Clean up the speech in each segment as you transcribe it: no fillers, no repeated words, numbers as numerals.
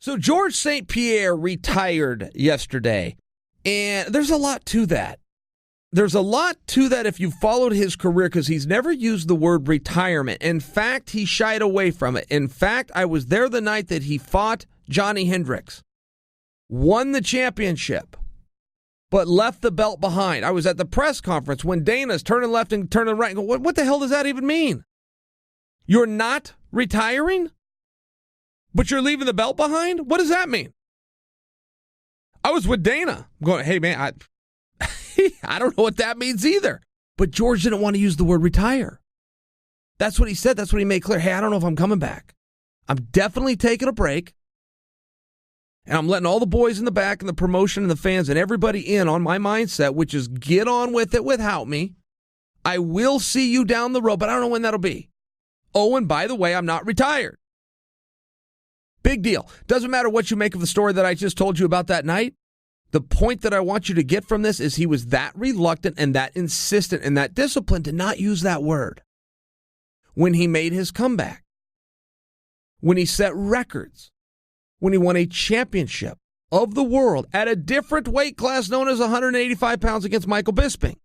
So Georges St-Pierre retired yesterday, and there's a lot to that. There's a lot to that if you followed his career, because he's never used the word retirement. In fact, he shied away from it. In fact, I was there the night that he fought Johnny Hendricks, won the championship, but left the belt behind. I was at the press conference when Dana's turning left and turning right. And go, what the hell does that even mean? You're not retiring, but you're leaving the belt behind? What does that mean? I was with Dana. I'm going, hey, man, I don't know what that means either. But George didn't want to use the word retire. That's what he said. That's what he made clear. Hey, I don't know if I'm coming back. I'm definitely taking a break. And I'm letting all the boys in the back and the promotion and the fans and everybody in on my mindset, which is get on with it without me. I will see you down the road, but I don't know when that'll be. Oh, and by the way, I'm not retired. Big deal. Doesn't matter what you make of the story that I just told you about that night. The point that I want you to get from this is he was that reluctant and that insistent and that disciplined to not use that word when he made his comeback, when he set records, when he won a championship of the world at a different weight class known as 185 pounds against Michael Bisping.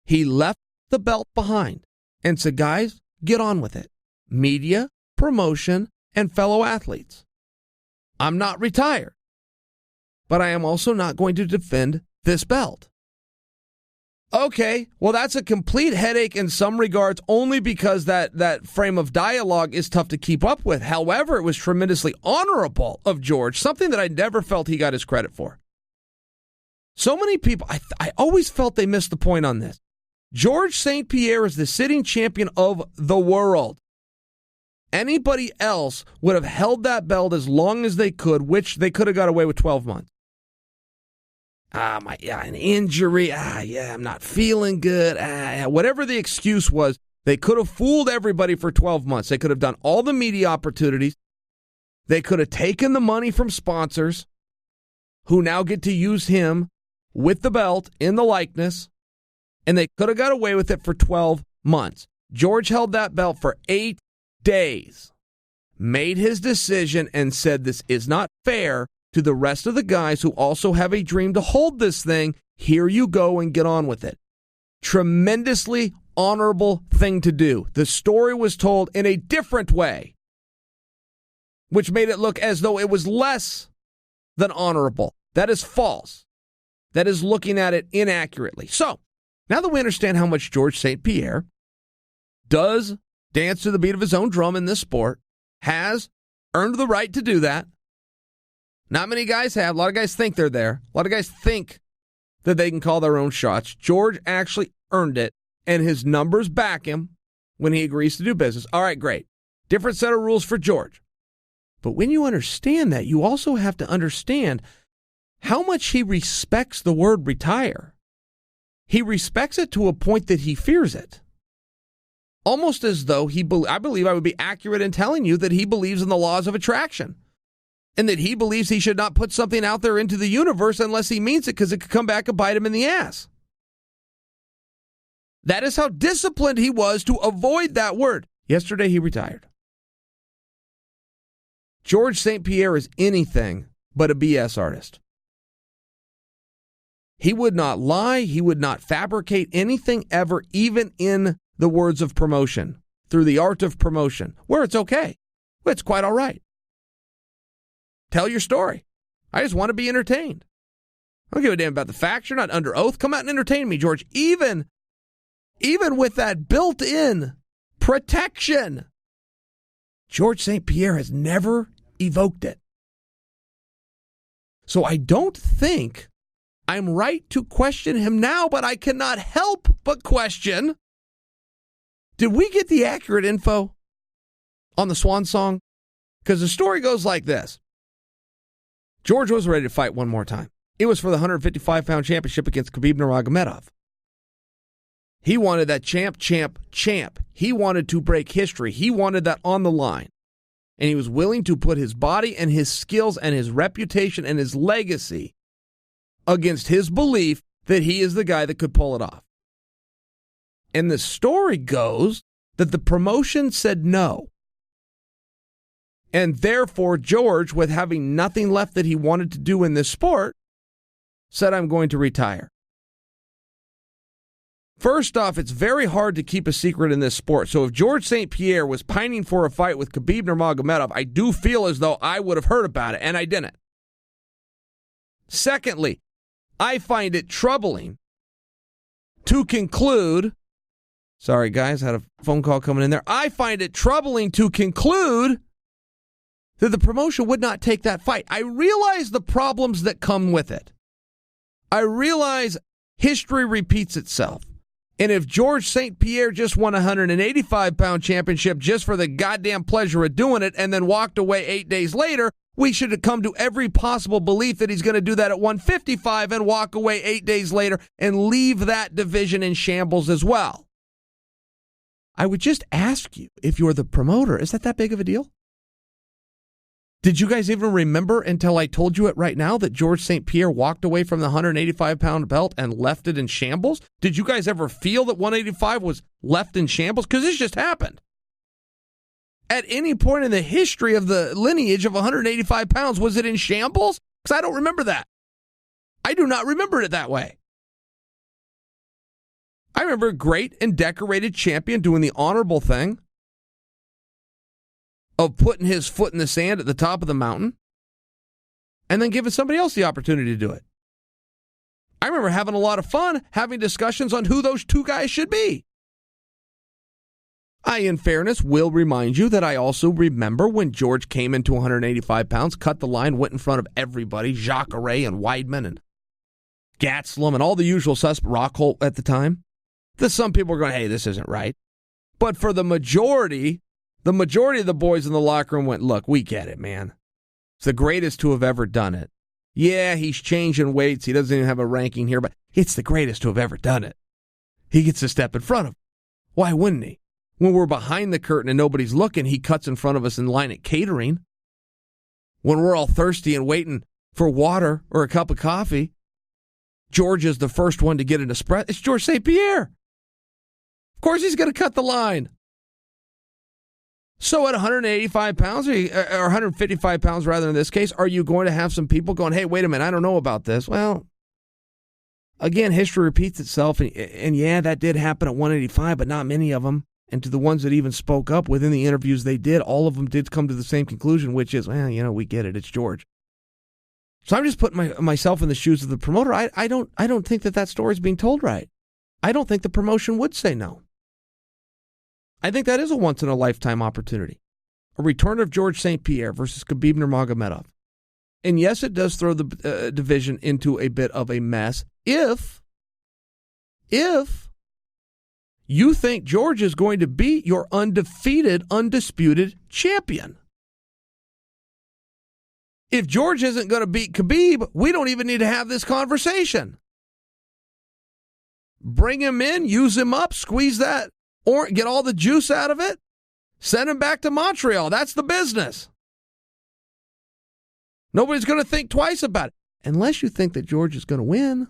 He left the belt behind and said, guys, get on with it. Media, promotion, and fellow athletes. I'm not retired, but I am also not going to defend this belt. Okay, well, that's a complete headache in some regards, only because that frame of dialogue is tough to keep up with. However, it was tremendously honorable of George, something that I never felt he got his credit for. So many people, I always felt they missed the point on this. Georges St-Pierre is the sitting champion of the world. Anybody else would have held that belt as long as they could, which they could have got away with 12 months. An injury. I'm not feeling good. Whatever the excuse was, they could have fooled everybody for 12 months. They could have done all the media opportunities. They could have taken the money from sponsors who now get to use him with the belt in the likeness, and they could have got away with it for 12 months. George held that belt for 8 days, made his decision, and said this is not fair to the rest of the guys who also have a dream to hold this thing. Here you go and get on with it. Tremendously honorable thing to do. The story was told in a different way, which made it look as though it was less than honorable. That is false. That is looking at it inaccurately. So, now that we understand how much Georges St-Pierre does dance to the beat of his own drum in this sport, has earned the right to do that. Not many guys have. A lot of guys think they're there. A lot of guys think that they can call their own shots. George actually earned it, and his numbers back him when he agrees to do business. All right, great. Different set of rules for George. But when you understand that, you also have to understand how much he respects the word retire. He respects it to a point that he fears it. Almost as though I believe I would be accurate in telling you that he believes in the laws of attraction and that he believes he should not put something out there into the universe unless he means it, because it could come back and bite him in the ass. That is how disciplined he was to avoid that word. Yesterday he retired. Georges St-Pierre is anything but a BS artist. He would not lie. He would not fabricate anything ever, even in the words of promotion, through the art of promotion, where it's okay. It's quite all right. Tell your story. I just want to be entertained. I don't give a damn about the facts. You're not under oath. Come out and entertain me, George. Even with that built-in protection, Georges St-Pierre has never evoked it. So I don't think I'm right to question him now, but I cannot help but question, did we get the accurate info on the Swan Song? Because the story goes like this. George was ready to fight one more time. It was for the 155-pound championship against Khabib Nurmagomedov. He wanted that champ. He wanted to break history. He wanted that on the line. And he was willing to put his body and his skills and his reputation and his legacy against his belief that he is the guy that could pull it off. And the story goes that the promotion said no. And therefore, George, with having nothing left that he wanted to do in this sport, said, I'm going to retire. First off, it's very hard to keep a secret in this sport. So if Georges St-Pierre was pining for a fight with Khabib Nurmagomedov, I do feel as though I would have heard about it, and I didn't. Secondly, I find it troubling to conclude, sorry guys, I had a phone call coming in there. I find it troubling to conclude that the promotion would not take that fight. I realize the problems that come with it. I realize history repeats itself. And if Georges St-Pierre just won a 185-pound championship just for the goddamn pleasure of doing it and then walked away 8 days later, we should have come to every possible belief that he's going to do that at 155 and walk away 8 days later and leave that division in shambles as well. I would just ask you, if you're the promoter, is that big of a deal? Did you guys even remember until I told you it right now that Georges St-Pierre walked away from the 185-pound belt and left it in shambles? Did you guys ever feel that 185 was left in shambles? Because this just happened. At any point in the history of the lineage of 185 pounds, was it in shambles? Because I don't remember that. I do not remember it that way. I remember a great and decorated champion doing the honorable thing of putting his foot in the sand at the top of the mountain and then giving somebody else the opportunity to do it. I remember having a lot of fun having discussions on who those two guys should be. I, in fairness, will remind you that I also remember when George came into 185 pounds, cut the line, went in front of everybody, Jacare and Weidman and Gatslum and all the usual suspects, Rockholt at the time, that some people were going, hey, this isn't right. But for the majority of the boys in the locker room went, look, we get it, man. It's the greatest to have ever done it. Yeah, he's changing weights. He doesn't even have a ranking here, but it's the greatest to have ever done it. He gets to step in front of him. Why wouldn't he? When we're behind the curtain and nobody's looking, he cuts in front of us in line at catering. When we're all thirsty and waiting for water or a cup of coffee, George is the first one to get an espresso. It's Georges St-Pierre. Of course he's going to cut the line. So at 185 pounds, or 155 pounds rather in this case, are you going to have some people going, hey, wait a minute, I don't know about this? Well, again, history repeats itself. And yeah, that did happen at 185, but not many of them. And to the ones that even spoke up within the interviews they did, all of them did come to the same conclusion, which is, well, we get it. It's George. So I'm just putting myself in the shoes of the promoter. I don't think that story is being told right. I don't think the promotion would say no. I think that is a once-in-a-lifetime opportunity. A return of Georges St-Pierre versus Khabib Nurmagomedov. And yes, it does throw the division into a bit of a mess if you think George is going to beat your undefeated, undisputed champion. If George isn't going to beat Khabib, we don't even need to have this conversation. Bring him in, use him up, squeeze that, or get all the juice out of it, send him back to Montreal. That's the business. Nobody's going to think twice about it, unless you think that George is going to win.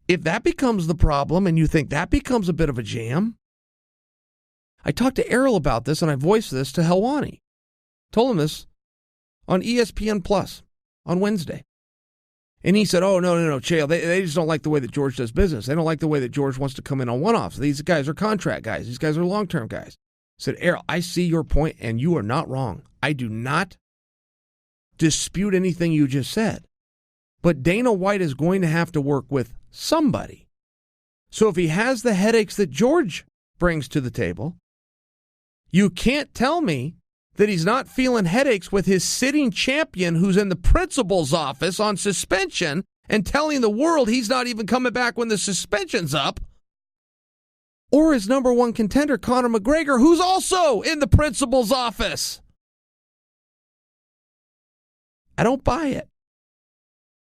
If that becomes the problem and you think that becomes a bit of a jam, I talked to Errol about this and I voiced this to Helwani. Told him this on ESPN Plus on Wednesday. And he said, oh, no, Chael, they just don't like the way that George does business. They don't like the way that George wants to come in on one-offs. These guys are contract guys. These guys are long-term guys. I said, Errol, I see your point and you are not wrong. I do not dispute anything you just said. But Dana White is going to have to work with somebody. So if he has the headaches that George brings to the table, you can't tell me that he's not feeling headaches with his sitting champion who's in the principal's office on suspension and telling the world he's not even coming back when the suspension's up, or his number one contender, Conor McGregor, who's also in the principal's office. I don't buy it.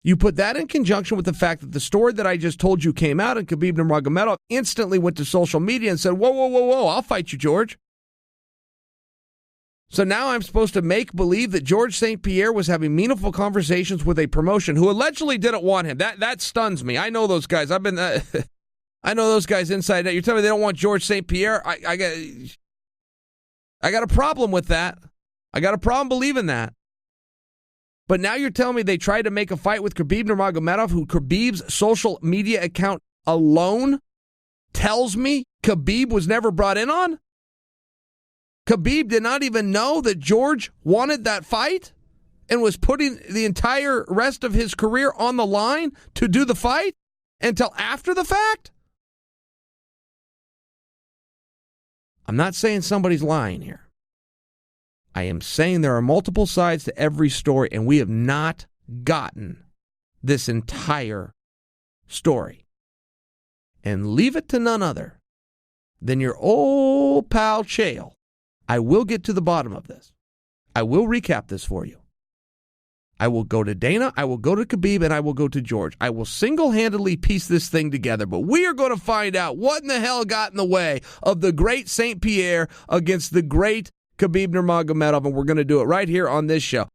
You put that in conjunction with the fact that the story that I just told you came out and Khabib Nurmagomedov instantly went to social media and said, whoa, I'll fight you, George. So now I'm supposed to make believe that Georges St-Pierre was having meaningful conversations with a promotion who allegedly didn't want him. That stuns me. I know those guys. I know those guys inside out. You're telling me they don't want Georges Got a problem with that. I got a problem believing that. But now you're telling me they tried to make a fight with Khabib Nurmagomedov, who Khabib's social media account alone tells me Khabib was never brought in on? Khabib did not even know that George wanted that fight and was putting the entire rest of his career on the line to do the fight until after the fact? I'm not saying somebody's lying here. I am saying there are multiple sides to every story, and we have not gotten this entire story. And leave it to none other than your old pal Chael. I will get to the bottom of this. I will recap this for you. I will go to Dana, I will go to Khabib, and I will go to George. I will single-handedly piece this thing together, but we are going to find out what in the hell got in the way of the great St-Pierre against the great Khabib Nurmagomedov, and we're going to do it right here on this show.